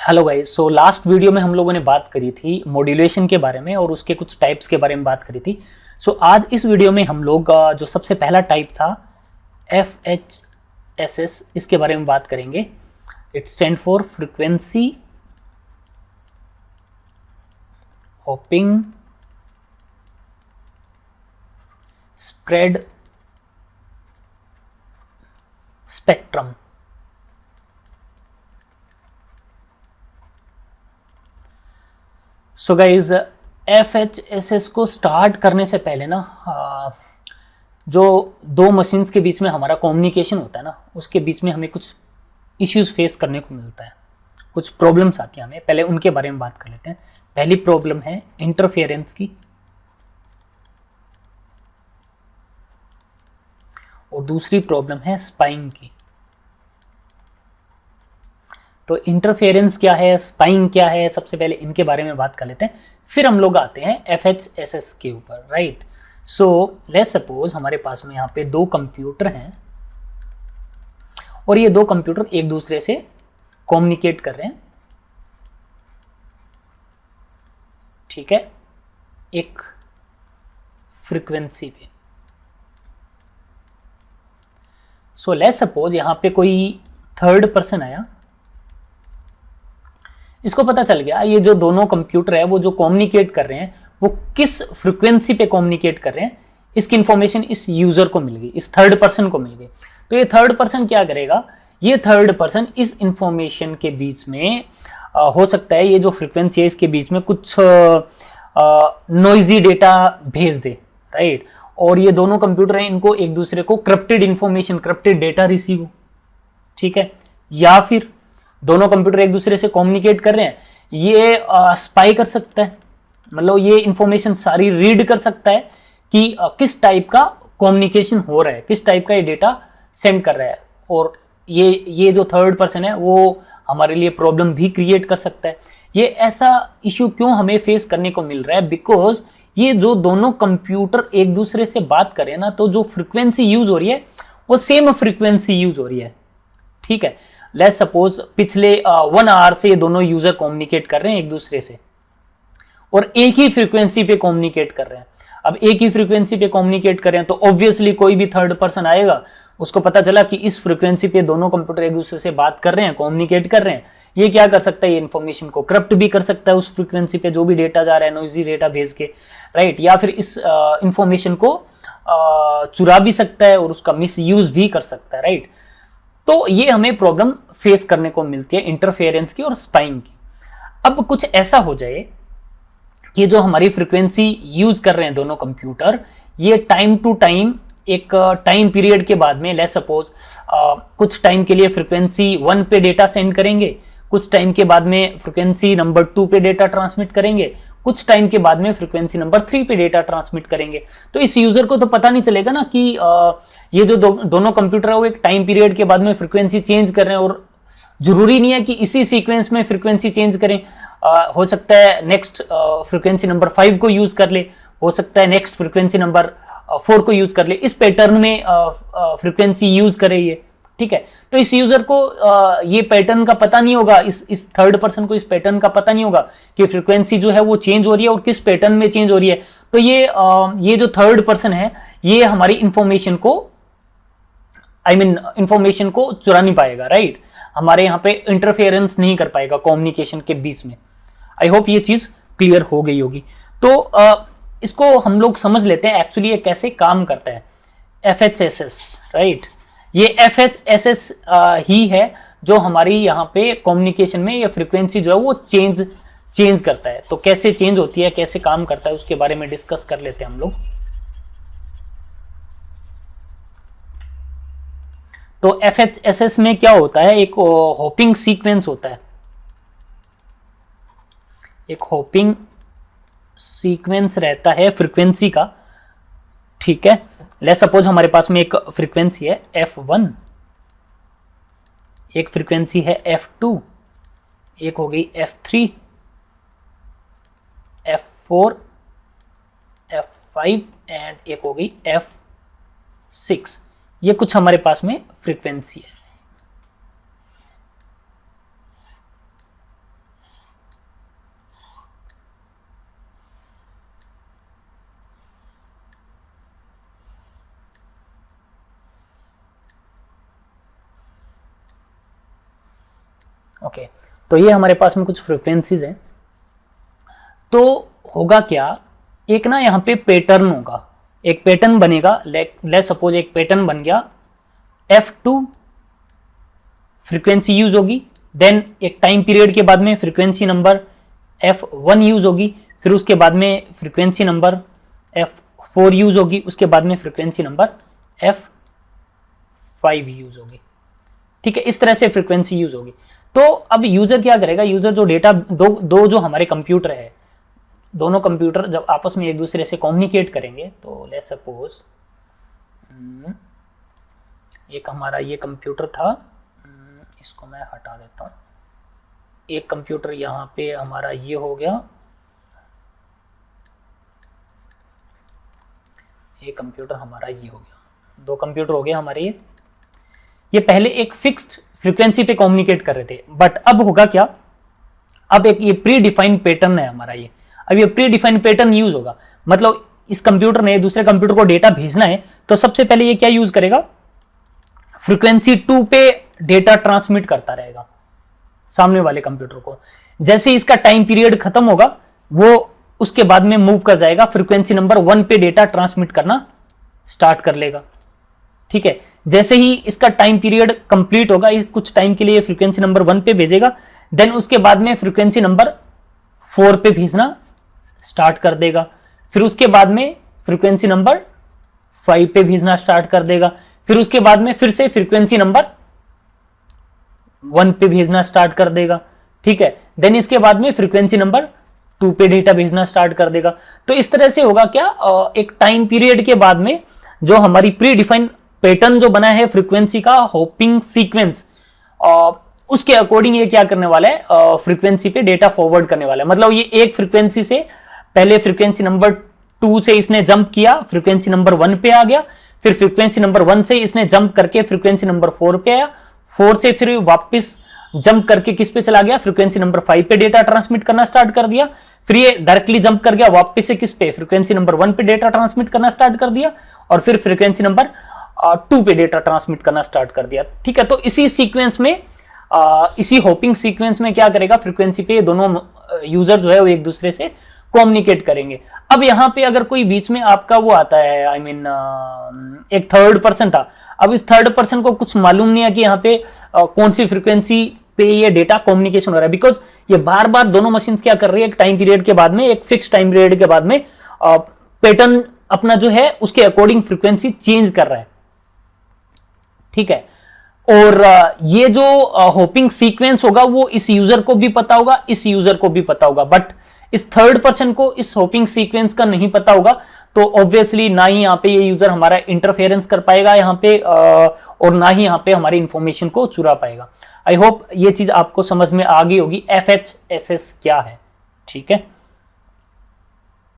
Hello guys. So last video में हम लोगों ने बात करी थी मॉड्यूलेशन के बारे में और उसके कुछ टाइप्स के बारे में बात करी थी। आज इस वीडियो में हम लोग जो सबसे पहला टाइप था FHSS, इसके बारे में बात करेंगे। It stand for frequency hopping spread spectrum. So guys, FHSS को स्टार्ट करने से पहले ना जो दो मशीन्स के बीच में हमारा कम्युनिकेशन होता है ना, उसके बीच में हमें कुछ इश्यूज फेस करने को मिलता है, कुछ प्रॉब्लम्स आती हैं हमें। पहले उनके बारे में बात कर लेते हैं। पहली प्रॉब्लम है इंटरफेरेंस की और दूसरी प्रॉब्लम है स्पाइंग की। तो इंटरफेरेंस क्या है, स्पाइंग क्या है, सबसे पहले इनके बारे में बात कर लेते हैं, फिर हम लोग आते हैं FHSS के ऊपर, राइट। सो लेट्स सपोज हमारे पास में यहाँ पे दो कंप्यूटर हैं और ये दो कंप्यूटर एक दूसरे से कम्युनिकेट कर रहे हैं, ठीक है, एक फ्रीक्वेंसी पे। सो लेट्स सपोज यहाँ पे कोई थर्ड पर्सन आया, इसको पता चल गया ये जो दोनों कंप्यूटर है वो जो कम्युनिकेट कर रहे हैं वो किस फ्रीक्वेंसी पे कम्युनिकेट कर रहे हैं, इसकी इंफॉर्मेशन इस यूजर को मिल गई, इस थर्ड पर्सन को मिल गई। तो ये थर्ड पर्सन क्या करेगा, ये थर्ड पर्सन इस इंफॉर्मेशन के बीच में हो सकता है ये जो फ्रीक्वेंसी है इसके बीच में कुछ नॉइजी डेटा भेज दे, राइट। और ये दोनों कंप्यूटर हैं, इनको एक दूसरे को corrupted information, corrupted data receive हो, ठीक है। या फिर दोनों कंप्यूटर एक दूसरे से कम्युनिकेट कर रहे हैं, ये स्पाई कर सकता है, मतलब ये इंफॉर्मेशन सारी रीड कर सकता है कि किस टाइप का कम्युनिकेशन हो रहा है, किस टाइप का ये डेटा सेंड कर रहा है। और ये जो थर्ड पर्सन है वो हमारे लिए प्रॉब्लम भी क्रिएट कर सकता है। ये ऐसा इश्यू क्यों हमें फेस करने को मिल रहा है, बिकॉज ये जो दोनों कंप्यूटर एक दूसरे से बात करें ना, तो जो फ्रीक्वेंसी यूज हो रही है वो सेम फ्रीक्वेंसी यूज हो रही है, ठीक है। लेट्स सपोज पिछले 1 आवर से ये दोनों यूजर कम्युनिकेट कर रहे हैं एक दूसरे से और एक ही फ्रीक्वेंसी पे कम्युनिकेट कर रहे हैं। अब एक ही फ्रीक्वेंसी पे कम्युनिकेट कर रहे हैं तो ऑब्वियसली कोई भी थर्ड पर्सन आएगा, उसको पता चला कि इस फ्रीक्वेंसी पे दोनों कंप्यूटर एक दूसरे से बात कर रहे हैं, कम्युनिकेट कर रहे हैं, ये क्या कर सकता है, ये इन्फॉर्मेशन को करप्ट भी कर सकता है, उस फ्रीक्वेंसी पे जो भी डेटा जा रहा है नॉइजी डेटा भेज के, राइट। या फिर इस इंफॉर्मेशन को चुरा भी सकता है और उसका मिस यूज भी कर सकता है, राइट। तो ये हमें प्रॉब्लम फेस करने को मिलती है इंटरफेरेंस की और स्पाइंग की। अब कुछ ऐसा हो जाए कि जो हमारी फ्रीक्वेंसी यूज कर रहे हैं दोनों कंप्यूटर, ये टाइम टू टाइम एक टाइम पीरियड के बाद में, लेट्स सपोज कुछ टाइम के लिए फ्रीक्वेंसी 1 पे डेटा सेंड करेंगे, कुछ टाइम के बाद में फ्रीक्वेंसी नंबर 2 पे डेटा ट्रांसमिट करेंगे, कुछ टाइम के बाद में फ्रीक्वेंसी नंबर 3 पे डेटा ट्रांसमिट करेंगे। तो इस यूजर को तो पता नहीं चलेगा ना कि ये जो दोनों कंप्यूटर है वो एक टाइम पीरियड के बाद में फ्रीक्वेंसी चेंज कर रहे हैं, और जरूरी नहीं है कि इसी सीक्वेंस में फ्रीक्वेंसी चेंज करें। हो सकता है नेक्स्ट फ्रीक्वेंसी नंबर 5 को यूज कर ले, हो सकता है नेक्स्ट फ्रीक्वेंसी नंबर 4 को यूज कर ले, इस पैटर्न में फ्रीक्वेंसी यूज करे ये, ठीक है। तो इस यूजर को ये पैटर्न का पता नहीं होगा, इस थर्ड पर्सन को इस पैटर्न का पता नहीं होगा कि फ्रीक्वेंसी जो है वो चेंज हो रही है और किस पैटर्न में चेंज हो रही है। तो ये जो थर्ड पर्सन है ये हमारी इंफॉर्मेशन को इंफॉर्मेशन को चुरा नहीं पाएगा, राइट। हमारे यहाँ पे इंटरफेरेंस नहीं कर पाएगा कम्युनिकेशन के बीच में। आई होप ये चीज क्लियर हो गई होगी। तो इसको हम लोग समझ लेते हैं एक्चुअली ये कैसे काम करता है, FHSS, राइट। ये FHSS ही है जो हमारी यहाँ पे कम्युनिकेशन में ये फ्रीक्वेंसी जो है वो चेंज करता है। तो कैसे चेंज होती है, कैसे काम करता है, उसके बारे में डिस्कस कर लेते हैं हम लोग। तो FHSS में क्या होता है, एक होपिंग सीक्वेंस होता है, एक होपिंग सीक्वेंस रहता है फ्रीक्वेंसी का, ठीक है। लेट्स सपोज हमारे पास में एक फ्रीक्वेंसी है F1, एक फ्रीक्वेंसी है F2, एक हो गई F3, F4, F5 एंड एक हो गई F6। ये कुछ हमारे पास में फ्रीक्वेंसी है। ओके, तो ये हमारे पास में कुछ फ्रीक्वेंसीज हैं। तो होगा क्या, एक ना यहाँ पे पैटर्न होगा, एक पैटर्न बनेगा। लेट्स सपोज एक पैटर्न बन गया, F2 फ्रीक्वेंसी यूज होगी, देन एक टाइम पीरियड के बाद में फ्रीक्वेंसी नंबर F1 यूज होगी, फिर उसके बाद में फ्रीक्वेंसी नंबर F4 यूज होगी, उसके बाद में फ्रीक्वेंसी नंबर F5 यूज होगी। ठीक है, इस तरह से फ्रीक्वेंसी यूज होगी। तो अब यूजर क्या करेगा, यूजर जो डेटा दो जो हमारे कंप्यूटर है, दोनों कंप्यूटर जब आपस में एक दूसरे से कम्युनिकेट करेंगे, तो लेट्स सपोज एक हमारा ये कंप्यूटर था, इसको मैं हटा देता हूं। एक कंप्यूटर यहाँ पे हमारा ये हो गया, एक कंप्यूटर हमारा ये हो गया, दो कंप्यूटर हो गए हमारे। ये पहले एक फिक्स्ड फ्रीक्वेंसी पे कम्युनिकेट कर रहे थे, बट अब होगा क्या, अब एक ये प्री डिफाइंड पैटर्न है हमारा ये, अब ये प्री डिफाइंड पैटर्न यूज होगा। मतलब इस कंप्यूटर ने दूसरे कंप्यूटर को डेटा भेजना है, तो सबसे पहले ये क्या यूज करेगा, फ्रीक्वेंसी 2 पे डेटा ट्रांसमिट करता रहेगा सामने वाले कंप्यूटर को। जैसे इसका टाइम पीरियड खत्म होगा, वो उसके बाद में मूव कर जाएगा, फ्रीक्वेंसी नंबर 1 पे डेटा ट्रांसमिट करना स्टार्ट कर लेगा। ठीक है, जैसे ही इसका टाइम पीरियड कंप्लीट होगा, कुछ टाइम के लिए फ्रीक्वेंसी नंबर 1 पे भेजेगा, देन उसके बाद में फ्रीक्वेंसी नंबर 4 पे भेजना स्टार्ट कर देगा, फिर उसके बाद में फ्रीक्वेंसी नंबर 5 पे भेजना स्टार्ट कर देगा, फिर उसके बाद में फिर से फ्रीक्वेंसी नंबर 1 पे भेजना स्टार्ट कर देगा। ठीक है, देन इसके बाद में फ्रीक्वेंसी नंबर 2 पे डेटा भेजना स्टार्ट कर देगा। तो इस तरह से होगा क्या, एक टाइम पीरियड के बाद में जो हमारी प्री डिफाइंड पैटर्न जो बना है फ्रीक्वेंसी का होपिंग सीक्वेंस, उसके अकॉर्डिंग ये क्या करने वाला है, फ्रीक्वेंसी पे डेटा फॉरवर्ड करने वाला है। मतलब ये एक फ्रीक्वेंसी से पहले फ्रीक्वेंसी नंबर 2 से इसने जंप किया, फ्रीक्वेंसी नंबर 1 पे आ गया, फिर फ्रीक्वेंसी नंबर 1 से इसने जंप करके फ्रीक्वेंसी नंबर 4 पे आया, 4 से फिर वापस जंप करके किस पे चला गया, फ्रीक्वेंसी नंबर 5 पे डेटा ट्रांसमिट करना स्टार्ट कर दिया, फिर ये डायरेक्टली जंप कर गया वापस से किस पे, फ्रीक्वेंसी नंबर 1 पे डेटा ट्रांसमिट करना स्टार्ट कर दिया, और फिर फ्रीक्वेंसी नंबर 2 पे डेटा ट्रांसमिट करना स्टार्ट कर दिया। ठीक है, तो इसी सीक्वेंस में, इसी होपिंग सीक्वेंस में क्या करेगा, फ्रीक्वेंसी पे दोनों यूजर जो है वो एक दूसरे से कम्युनिकेट करेंगे। अब यहाँ पे अगर कोई बीच में आपका वो आता है, आई मीन एक थर्ड पर्सन था, अब इस थर्ड पर्सन को कुछ मालूम नहीं है कि यहाँ पे कौन सी फ्रीक्वेंसी पे ये डेटा कम्युनिकेशन हो रहा है, बिकॉज ये बार बार दोनों मशीन क्या कर रही है, एक टाइम पीरियड के बाद में, एक फिक्स टाइम पीरियड के बाद में पैटर्न अपना जो है उसके अकॉर्डिंग फ्रीक्वेंसी चेंज कर रहा है। ठीक है, और ये जो होपिंग सीक्वेंस होगा वो इस यूजर को भी पता होगा, इस यूजर को भी पता होगा, बट इस थर्ड पर्सन को इस होपिंग सीक्वेंस का नहीं पता होगा। तो ऑब्वियसली ना ही यहाँ पे ये यूजर हमारा इंटरफेरेंस कर पाएगा यहाँ पे, और ना ही यहाँ पे हमारी इंफॉर्मेशन को चुरा पाएगा। आई होप ये चीज आपको समझ में आ गई होगी, FHSS क्या है। ठीक है।